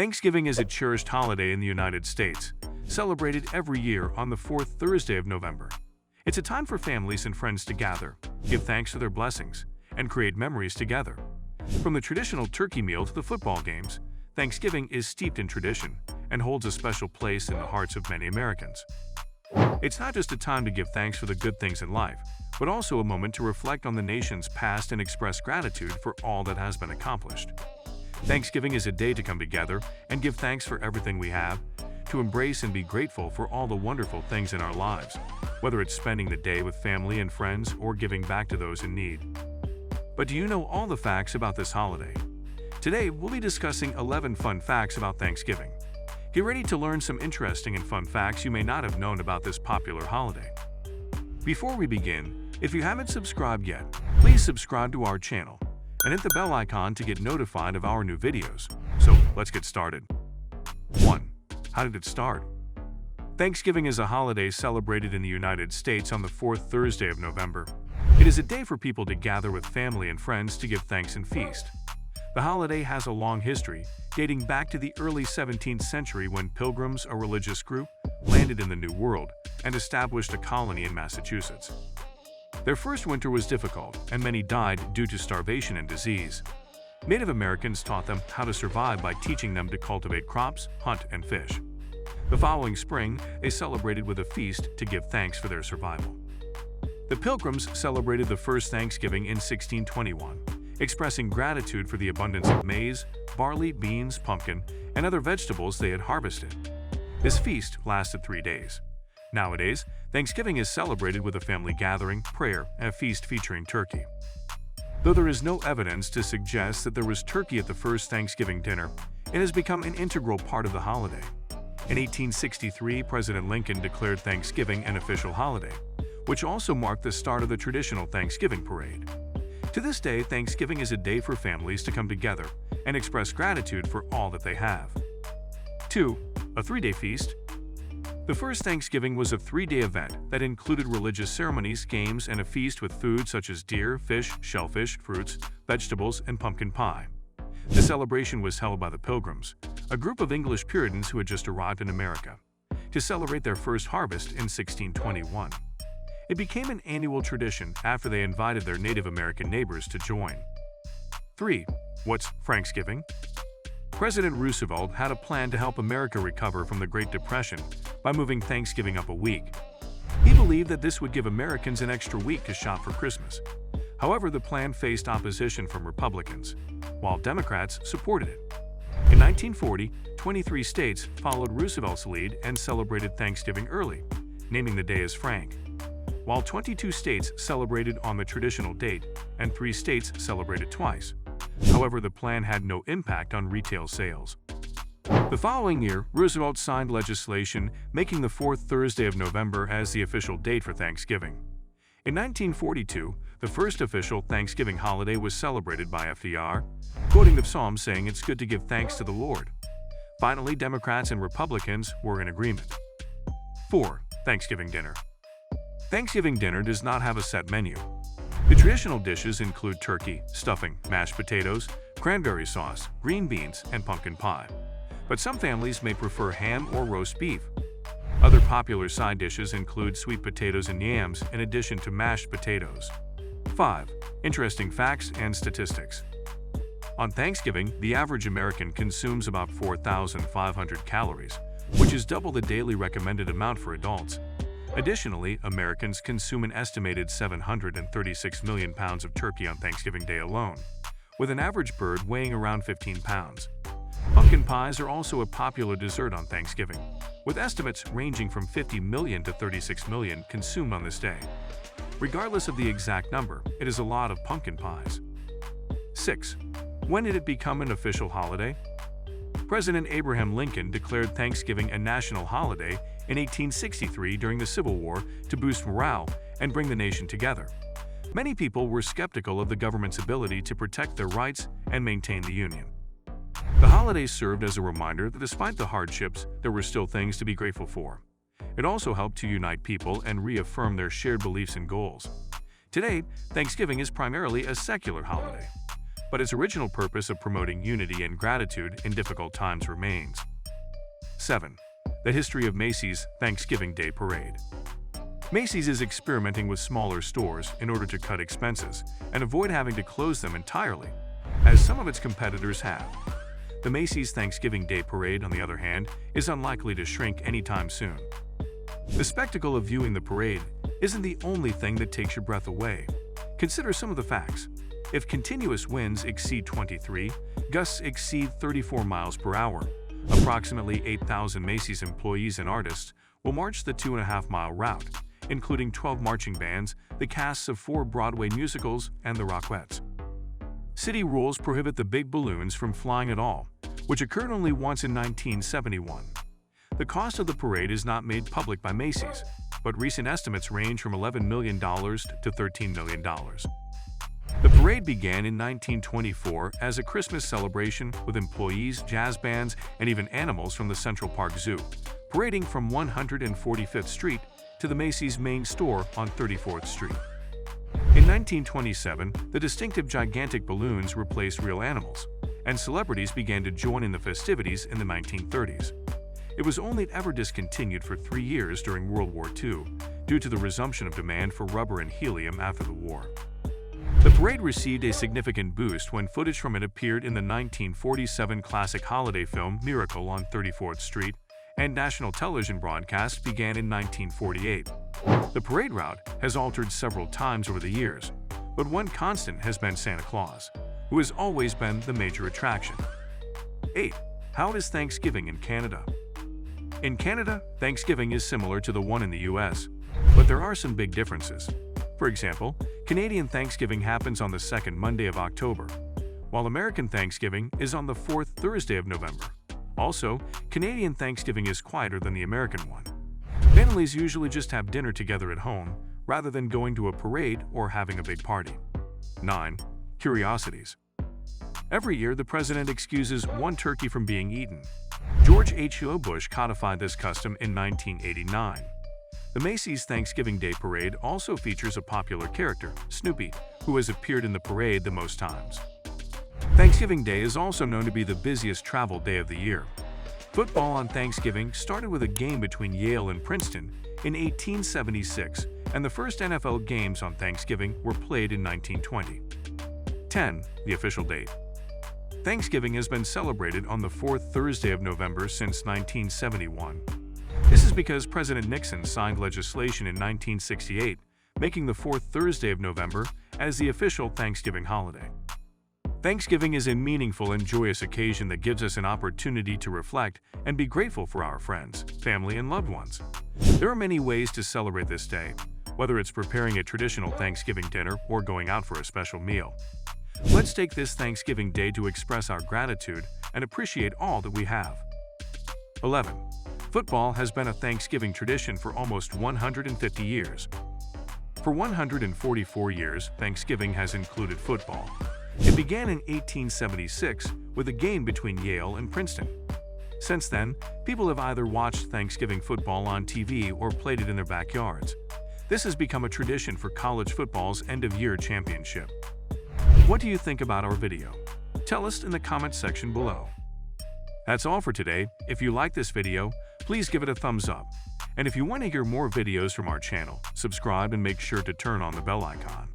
Thanksgiving is a cherished holiday in the United States, celebrated every year on the fourth Thursday of November. It's a time for families and friends to gather, give thanks for their blessings, and create memories together. From the traditional turkey meal to the football games, Thanksgiving is steeped in tradition and holds a special place in the hearts of many Americans. It's not just a time to give thanks for the good things in life, but also a moment to reflect on the nation's past and express gratitude for all that has been accomplished. Thanksgiving is a day to come together and give thanks for everything we have, to embrace and be grateful for all the wonderful things in our lives, whether it's spending the day with family and friends or giving back to those in need. But do you know all the facts about this holiday? Today, we'll be discussing 11 fun facts about Thanksgiving. Get ready to learn some interesting and fun facts you may not have known about this popular holiday. Before we begin, if you haven't subscribed yet, please subscribe to our channel and hit the bell icon to get notified of our new videos. So, let's get started. 1. How did it start? Thanksgiving is a holiday celebrated in the United States on the fourth Thursday of November. It is a day for people to gather with family and friends to give thanks and feast. The holiday has a long history, dating back to the early 17th century when Pilgrims, a religious group, landed in the New World and established a colony in Massachusetts. Their first winter was difficult, and many died due to starvation and disease. Native Americans taught them how to survive by teaching them to cultivate crops, hunt, and fish. The following spring, they celebrated with a feast to give thanks for their survival. The Pilgrims celebrated the first Thanksgiving in 1621, expressing gratitude for the abundance of maize, barley, beans, pumpkin, and other vegetables they had harvested. This feast lasted 3 days. Nowadays, Thanksgiving is celebrated with a family gathering, prayer, and a feast featuring turkey. Though there is no evidence to suggest that there was turkey at the first Thanksgiving dinner, it has become an integral part of the holiday. In 1863, President Lincoln declared Thanksgiving an official holiday, which also marked the start of the traditional Thanksgiving parade. To this day, Thanksgiving is a day for families to come together and express gratitude for all that they have. 2. A 3-day feast. The first Thanksgiving was a 3-day event that included religious ceremonies, games, and a feast with food such as deer, fish, shellfish, fruits, vegetables, and pumpkin pie. The celebration was held by the Pilgrims, a group of English Puritans who had just arrived in America, to celebrate their first harvest in 1621. It became an annual tradition after they invited their Native American neighbors to join. 3. What's Franksgiving? President Roosevelt had a plan to help America recover from the Great Depression by moving Thanksgiving up a week. He believed that this would give Americans an extra week to shop for Christmas. However, the plan faced opposition from Republicans, while Democrats supported it. In 1940, 23 states followed Roosevelt's lead and celebrated Thanksgiving early, naming the day as Frank. While 22 states celebrated on the traditional date and 3 states celebrated twice. However, the plan had no impact on retail sales. The following year, Roosevelt signed legislation making the fourth Thursday of November as the official date for Thanksgiving. In 1942, the first official Thanksgiving holiday was celebrated by FDR, quoting the Psalm saying it's good to give thanks to the Lord. Finally, Democrats and Republicans were in agreement. 4. Thanksgiving dinner. Thanksgiving dinner does not have a set menu. The traditional dishes include turkey, stuffing, mashed potatoes, cranberry sauce, green beans, and pumpkin pie. But some families may prefer ham or roast beef. Other popular side dishes include sweet potatoes and yams in addition to mashed potatoes. 5. Interesting facts and statistics. On Thanksgiving, the average American consumes about 4,500 calories, which is double the daily recommended amount for adults. Additionally, Americans consume an estimated 736 million pounds of turkey on Thanksgiving Day alone, with an average bird weighing around 15 pounds. Pumpkin pies are also a popular dessert on Thanksgiving, with estimates ranging from 50 million to 36 million consumed on this day. Regardless of the exact number, it is a lot of pumpkin pies. 6. When did it become an official holiday? President Abraham Lincoln declared Thanksgiving a national holiday in 1863 during the Civil War to boost morale and bring the nation together. Many people were skeptical of the government's ability to protect their rights and maintain the Union. The holiday served as a reminder that despite the hardships, there were still things to be grateful for. It also helped to unite people and reaffirm their shared beliefs and goals. Today, Thanksgiving is primarily a secular holiday. but its original purpose of promoting unity and gratitude in difficult times remains. 7. The history of Macy's Thanksgiving Day Parade. Macy's is experimenting with smaller stores in order to cut expenses and avoid having to close them entirely, as some of its competitors have. The Macy's Thanksgiving Day Parade, on the other hand, is unlikely to shrink anytime soon. The spectacle of viewing the parade isn't the only thing that takes your breath away. Consider some of the facts. If continuous winds exceed 23, gusts exceed 34 miles per hour, approximately 8,000 Macy's employees and artists will march the 2.5-mile route, including 12 marching bands, the casts of 4 Broadway musicals, and the Rockettes. City rules prohibit the big balloons from flying at all, which occurred only once in 1971. The cost of the parade is not made public by Macy's, but recent estimates range from $11 million to $13 million. The parade began in 1924 as a Christmas celebration with employees, jazz bands, and even animals from the Central Park Zoo, parading from 145th Street to the Macy's main store on 34th Street. In 1927, the distinctive gigantic balloons replaced real animals, and celebrities began to join in the festivities in the 1930s. It was only ever discontinued for 3 years during World War II, due to the resumption of demand for rubber and helium after the war. The parade received a significant boost when footage from it appeared in the 1947 classic holiday film Miracle on 34th Street, and national television broadcasts began in 1948. The parade route has altered several times over the years, but one constant has been Santa Claus, who has always been the major attraction. 8. How is Thanksgiving in Canada? In Canada, Thanksgiving is similar to the one in the US, but there are some big differences. For example, Canadian Thanksgiving happens on the second Monday of October, while American Thanksgiving is on the fourth Thursday of November. Also, Canadian Thanksgiving is quieter than the American one. Families usually just have dinner together at home, rather than going to a parade or having a big party. 9. Curiosities. Every year, the president excuses one turkey from being eaten. George H.W. Bush codified this custom in 1989. The Macy's Thanksgiving Day Parade also features a popular character, Snoopy, who has appeared in the parade the most times. Thanksgiving Day is also known to be the busiest travel day of the year. Football on Thanksgiving started with a game between Yale and Princeton in 1876, and the first NFL games on Thanksgiving were played in 1920. 10. The official date. Thanksgiving has been celebrated on the fourth Thursday of November since 1971. This is because President Nixon signed legislation in 1968, making the fourth Thursday of November as the official Thanksgiving holiday. Thanksgiving is a meaningful and joyous occasion that gives us an opportunity to reflect and be grateful for our friends, family, and loved ones. There are many ways to celebrate this day, whether it's preparing a traditional Thanksgiving dinner or going out for a special meal. Let's take this Thanksgiving Day to express our gratitude and appreciate all that we have. 11. Football has been a Thanksgiving tradition for almost 150 years. For 144 years, Thanksgiving has included football. It began in 1876 with a game between Yale and Princeton. Since then, people have either watched Thanksgiving football on TV or played it in their backyards. This has become a tradition for college football's end-of-year championship. What do you think about our video? Tell us in the comments section below. That's all for today. If you like this video, please give it a thumbs up. And if you want to hear more videos from our channel, subscribe and make sure to turn on the bell icon.